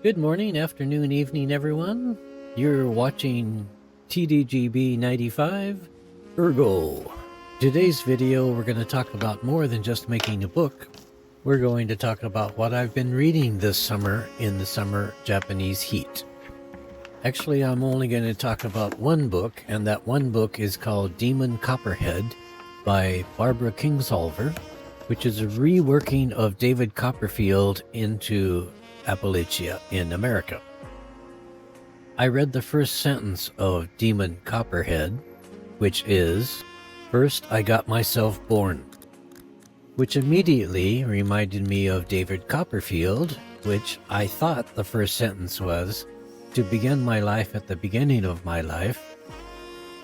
Good morning, afternoon, evening, everyone. You're watching TDGB 95, Ergo. Today's video, we're going to talk about more than just making a book. We're going to talk about what I've been reading this summer in the summer Japanese heat. Actually, I'm only going to talk about one book, and that one book is called Demon Copperhead by Barbara Kingsolver, which is a reworking of David Copperfield into Appalachia in America. I read the first sentence of Demon Copperhead, which is, "First I got myself born," which immediately reminded me of David Copperfield, which I thought the first sentence was, "To begin my life at the beginning of my life,"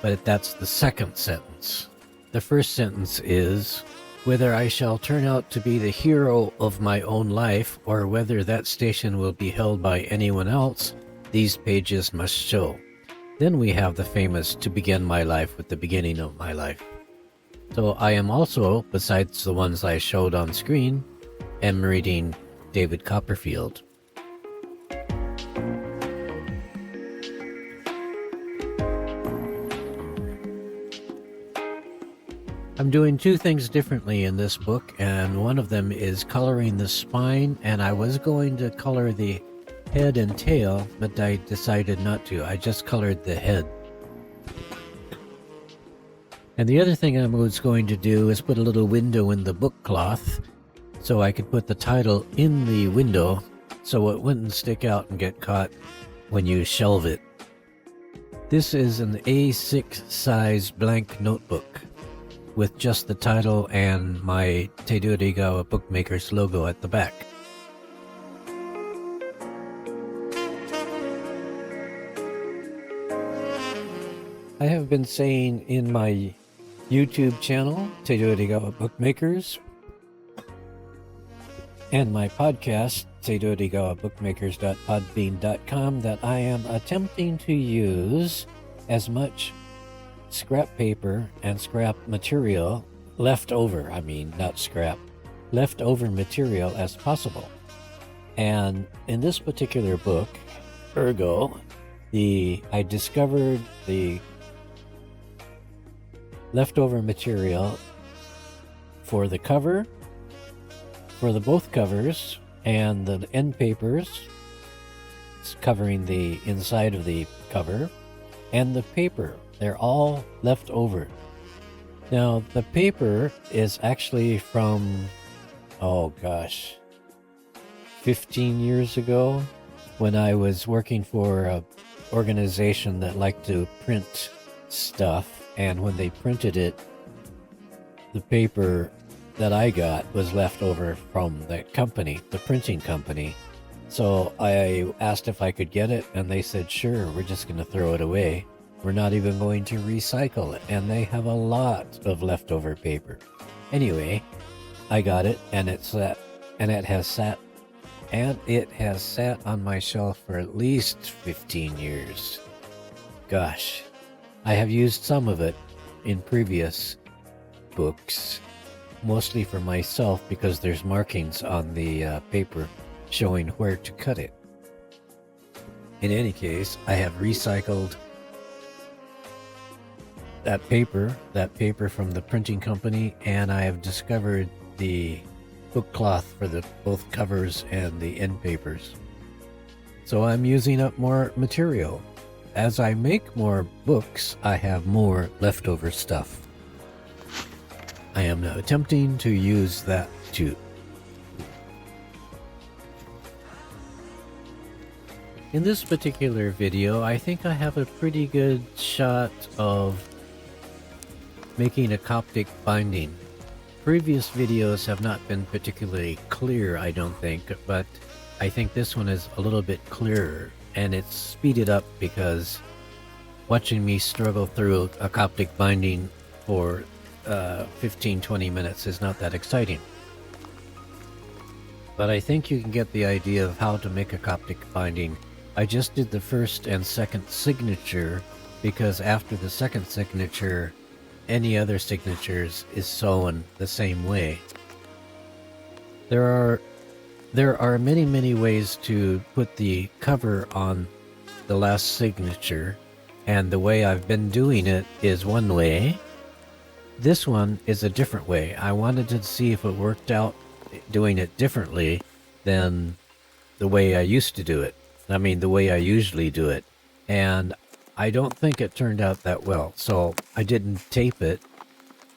but that's the second sentence. The first sentence is, "Whether I shall turn out to be the hero of my own life or whether that station will be held by anyone else, these pages must show." Then we have the famous "To begin my life with the beginning of my life." So I am also, besides the ones I showed on screen, am reading David Copperfield. I'm doing two things differently in this book, and one of them is coloring the spine, and I was going to color the head and tail, but I decided not to. I just colored the head. And the other thing I was going to do is put a little window in the book cloth so I could put the title in the window so it wouldn't stick out and get caught when you shelve it. This is an A6 size blank notebook with just the title and my TDGB Bookmakers logo at the back. I have been saying in my YouTube channel, TDGB Bookmakers, and my podcast, TDGBbookmakers.podbean.com, that I am attempting to use as much scrap paper and scrap material leftover material as possible. And in this particular book, Ergo, I discovered the leftover material for the cover, for the both covers, and the end papers covering the inside of the cover, and the paper. They're all left over. Now, the paper is actually from, 15 years ago, when I was working for an organization that liked to print stuff, and when they printed it, the paper that I got was left over from that company, the printing company. So I asked if I could get it, and they said, "Sure, we're just going to throw it away. We're not even going to recycle it." And they have a lot of leftover paper. Anyway, I got it, and it has sat on my shelf for at least 15 years. Gosh, I have used some of it in previous books, mostly for myself because there's markings on the paper showing where to cut it. In any case, I have recycled that paper from the printing company, and I have discovered the book cloth for both covers and the end papers. So I'm using up more material. As I make more books, I have more leftover stuff. I am now attempting to use that too. In this particular video, I think I have a pretty good shot of making a Coptic binding. Previous videos have not been particularly clear, I don't think, but I think this one is a little bit clearer, and it's speeded up because watching me struggle through a Coptic binding for 15-20 minutes is not that exciting. But I think you can get the idea of how to make a Coptic binding. I just did the first and second signature because after the second signature, any other signatures is sewn the same way. There are There are many, many ways to put the cover on the last signature, and the way I've been doing it is one way. This one is a different way. I wanted to see if it worked out doing it differently than the way I used to do it. I mean, the way I usually do it. And I don't think it turned out that well, so I didn't tape it.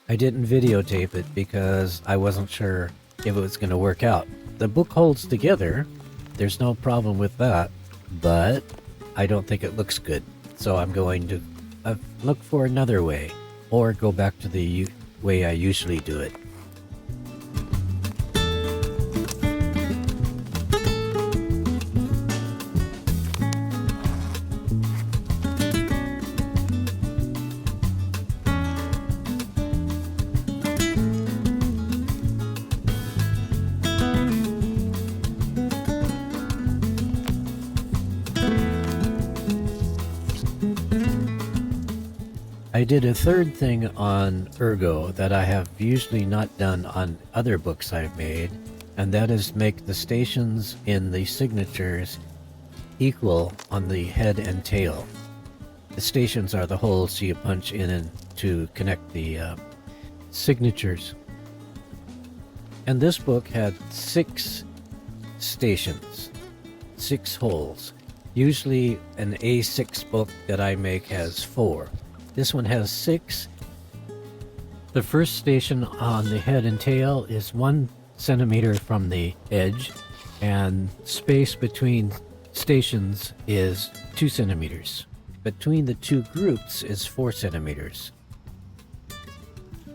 I didn't videotape it because I wasn't sure if it was going to work out. The book holds together. There's no problem with that, but I don't think it looks good. So I'm going to look for another way, or go back to the way I usually do it. I did a third thing on Ergo that I have usually not done on other books I've made, and that is make the stations in the signatures equal on the head and tail. The stations are the holes you punch in and to connect the signatures. And this book had 6 stations, 6 holes. Usually an A6 book that I make has 4. This one has 6. The first station on the head and tail is 1 centimeter from the edge, and space between stations is 2 centimeters. Between the 2 groups is 4 centimeters.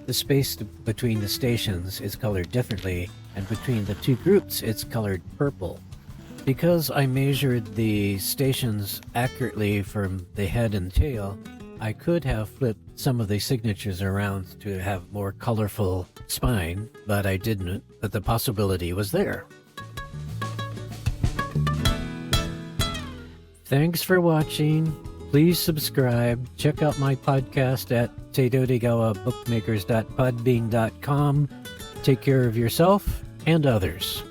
The space between the stations is colored differently, and between the 2 groups it's colored purple. Because I measured the stations accurately from the head and tail, I could have flipped some of the signatures around to have more colorful spine, but I didn't, but the possibility was there. Thanks for watching. Please subscribe. Check out my podcast at teidodigawabookmakers.podbean.com. Take care of yourself and others.